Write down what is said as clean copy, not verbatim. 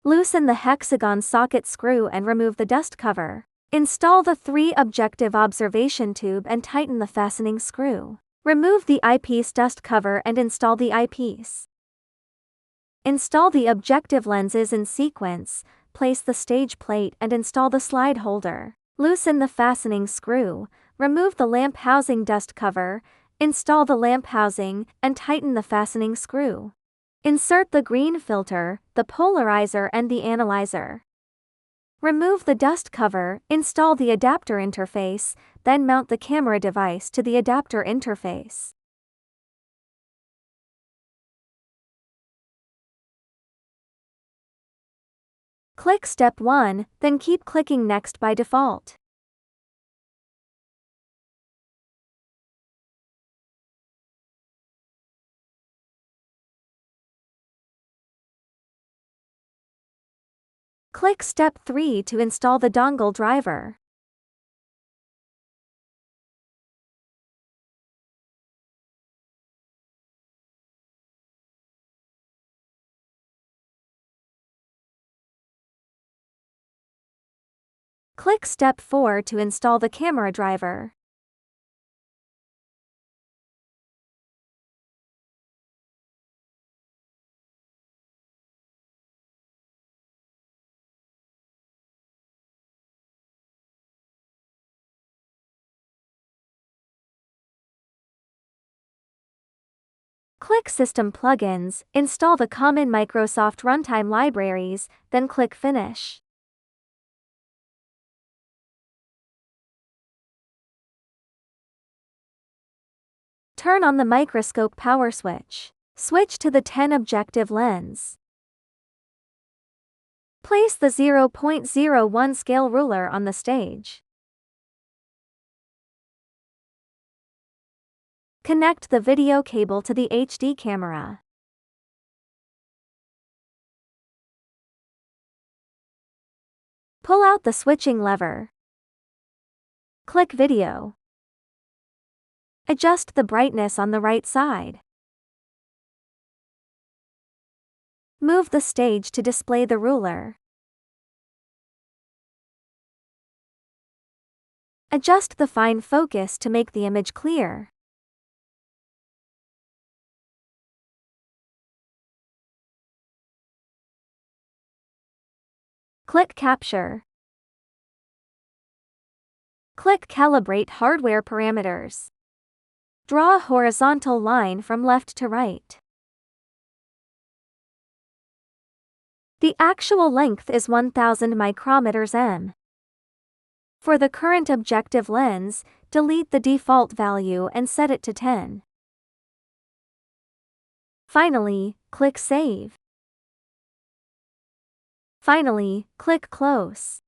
Loosen the hexagon socket screw and remove the dust cover. Install the 3 objective observation tube and tighten the fastening screw. Remove the eyepiece dust cover and install the eyepiece. Install the objective lenses in sequence, place the stage plate and install the slide holder. Loosen the fastening screw, remove the lamp housing dust cover, install the lamp housing, and tighten the fastening screw. Insert the green filter, the polarizer and the analyzer. Remove the dust cover, install the adapter interface, then mount the camera device to the adapter interface. Click Step 1, then keep clicking Next by default. Click Step 3 to install the dongle driver. Click Step 4 to install the camera driver. Click System Plugins, install the common Microsoft runtime libraries, then click Finish. Turn on the microscope power switch. Switch to the 10 objective lens. Place the 0.01 scale ruler on the stage. Connect the video cable to the HD camera. Pull out the switching lever. Click Video. Adjust the brightness on the right side. Move the stage to display the ruler. Adjust the fine focus to make the image clear. Click Capture. Click Calibrate Hardware Parameters. Draw a horizontal line from left to right. The actual length is 1000 micrometers m. For the current objective lens, delete the default value and set it to 10. Finally, click Save. Finally, click Close.